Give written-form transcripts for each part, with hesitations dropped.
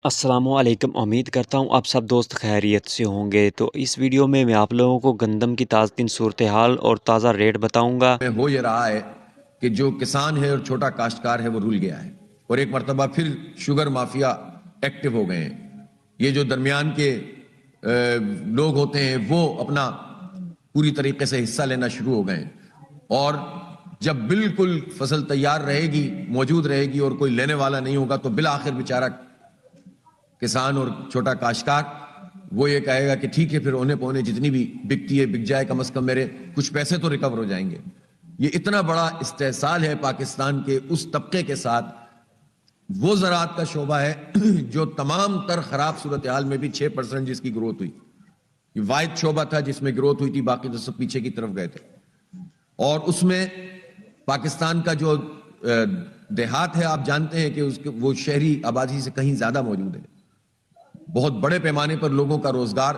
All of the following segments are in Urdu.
السلام علیکم، امید کرتا ہوں آپ سب دوست خیریت سے ہوں گے۔ تو اس ویڈیو میں آپ لوگوں کو گندم کی تازہ ترین صورتحال اور تازہ ریٹ بتاؤں گا۔ ہو یہ رہا ہے کہ جو کسان ہے اور چھوٹا کاشتکار ہے وہ رول گیا ہے اور ایک مرتبہ پھر شوگر مافیا ایکٹیو ہو گئے ہیں۔ یہ جو درمیان کے لوگ ہوتے ہیں وہ اپنا پوری طریقے سے حصہ لینا شروع ہو گئے ہیں، اور جب بالکل فصل تیار رہے گی، موجود رہے گی اور کوئی لینے والا نہیں ہوگا تو بالآخر بیچارہ کسان اور چھوٹا کاشتکار وہ یہ کہے گا کہ ٹھیک ہے، پھر اونے پونے جتنی بھی بکتی ہے بک جائے، کم از کم میرے کچھ پیسے تو ریکور ہو جائیں گے۔ یہ اتنا بڑا استحصال ہے پاکستان کے اس طبقے کے ساتھ۔ وہ زراعت کا شعبہ ہے جو تمام تر خراب صورتحال میں بھی 6% جس کی گروتھ ہوئی، یہ واحد شعبہ تھا جس میں گروتھ ہوئی تھی، باقی تو سب پیچھے کی طرف گئے تھے۔ اور اس میں پاکستان کا جو دیہات ہے، آپ جانتے ہیں کہ وہ شہری آبادی سے کہیں زیادہ موجود ہے۔ بہت بڑے پیمانے پر لوگوں کا روزگار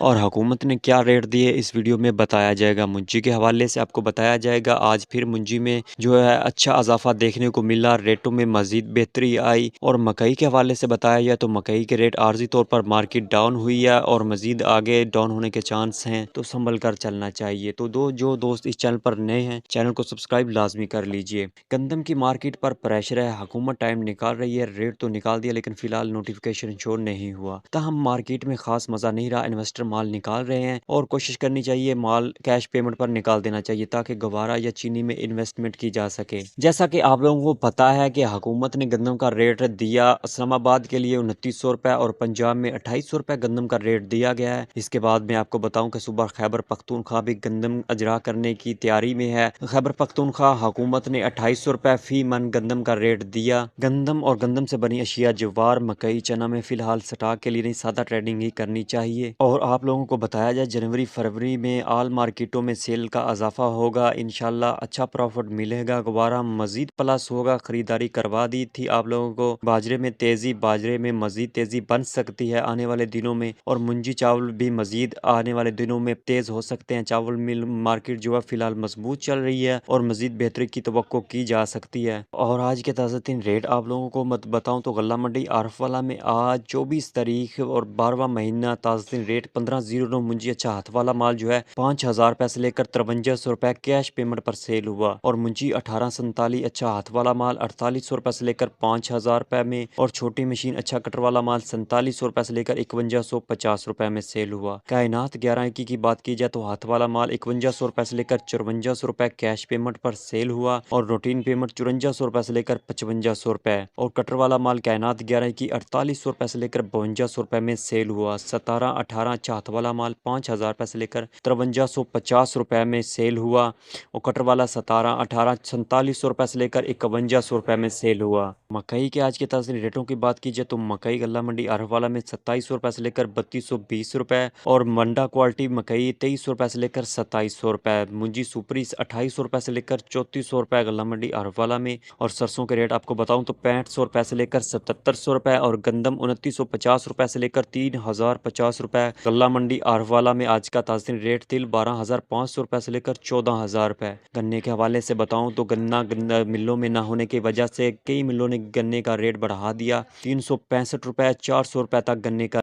اور حکومت نے کیا ریٹ دیے اس ویڈیو میں بتایا جائے گا۔ منجی کے حوالے سے آپ کو بتایا جائے گا۔ آج پھر منجی میں جو ہے اچھا اضافہ دیکھنے کو ملا، ریٹوں میں مزید بہتری آئی۔ اور مکئی کے حوالے سے بتایا جائے تو مکئی کے ریٹ عارضی طور پر مارکیٹ ڈاؤن ہوئی ہے اور مزید آگے ڈاؤن ہونے کے چانس ہیں، تو سنبھل کر چلنا چاہیے۔ تو جو دوست اس چینل پر نئے ہیں، چینل کو سبسکرائب لازمی کر لیجئے۔ گندم کی مارکیٹ پر پریشر ہے، حکومت ٹائم نکال رہی ہے، ریٹ تو نکال دیا لیکن فی الحال نوٹیفیکیشن شو نہیں ہوا۔ تاہم مارکیٹ میں خاص مزہ نہیں رہا، انویسٹر مال نکال رہے ہیں اور کوشش کرنی چاہیے مال کیش پیمنٹ پر نکال دینا چاہیے تاکہ گوارا یا چینی میں انویسٹمنٹ کی جا سکے۔ جیسا کہ آپ لوگوں کو پتا ہے کہ حکومت نے گندم کا ریٹ دیا، اسلام آباد کے لیے 2900 روپے اور پنجاب میں 2800 روپے گندم کا ریٹ دیا گیا ہے۔ اس کے بعد میں آپ کو بتاؤں کہ صوبہ خیبر پختونخوا بھی گندم اجرا کرنے کی تیاری میں ہے۔ خیبر پختونخوا حکومت نے 2800 روپے فی من گندم کا ریٹ دیا۔ گندم اور گندم سے بنی اشیاء جوار، مکئی، چنا میں فی الحال سٹاک کے لیے نہیں، سادہ ٹریڈنگ ہی کرنی چاہیے۔ اور آپ لوگوں کو بتایا جائے جنوری فروری میں آل مارکیٹوں میں سیل کا اضافہ ہوگا، انشاءاللہ اچھا پروفٹ ملے گا، گوارا مزید پلس ہوگا۔ خریداری کروا دی تھی آپ لوگوں کو۔ باجرے میں تیزی، باجرے میں مزید تیزی بن سکتی ہے آنے والے دنوں میں، اور منجی چاول بھی مزید آنے والے دنوں میں تیز ہو سکتے ہیں۔ چاول مل مارکیٹ جو ہے فی الحال مضبوط چل رہی ہے اور مزید بہتری کی توقع کی جا سکتی ہے۔ اور آج کے تازہ ترین ریٹ آپ لوگوں کو بتاؤں تو غلہ منڈی عارف والا میں آج 24 تاریخ اور 12واں مہینہ تازہ ترین ریٹ 1509 منجی اچھا ہاتھ والا مال جو ہے 5000 روپے سے لے کر 5300 روپے کیش پیمنٹ پر سیل ہوا، اور منجی 1847 اچھا ہاتھ والا مال 4800 روپے سے لے کر 5000 روپے میں، اور چھوٹی مشین اچھا کٹر والا مال 4700 روپے سے لے کر 5150 روپے میں سیل ہوا۔ کائنات 1121 کی بات کی جائے تو ہاتھ والا مال 5100 روپے سے لے کر 5400 روپے کیش پیمنٹ پر سیل ہوا، اور روٹین پیمنٹ 5400 روپے سے لے کر 5500 روپے، اور کٹر والا مال کائنات 11 کی 4800 روپے سے لے کر 5200 روپے میں سیل ہوا۔ 1718 اچھا ہاتھ والا مال 5000 روپے سے لے کر 5350 روپے میں سیل ہوا، اور کٹر والا 1718 4700 روپے سے لے کر 5100 روپے میں سیل ہوا۔ مکئی کے آج کے تازہ ریٹوں کی بات کی جائے تو مکئی غلہ منڈی عارف والا میں 2700 روپے سے لے کر 3220 روپے، اور منڈا کوالٹی مکئی 2300 روپے سے لے کر 2700 روپے، منجی سپری 2800 روپے سے لے کر 3400 روپے غلہ منڈی عارف والا میں، اور سرسوں کے ریٹ آپ کو بتاؤں تو 6500 روپے سے لے کر 7700 روپے، اور گندم 2950 روپے سے لے کر 3050 روپے غلہ منڈی عارف والا میں۔ آج کا تازہ ریٹ تل 12500 روپے سے لے کر 14000 روپے۔ گنے کے حوالے سے بتاؤں تو گنا ملوں میں نہ ہونے کی وجہ سے کئی ملوں نے گنے کا ریٹ بڑھا دیا، 365 روپے 400 روپے تک گنے کا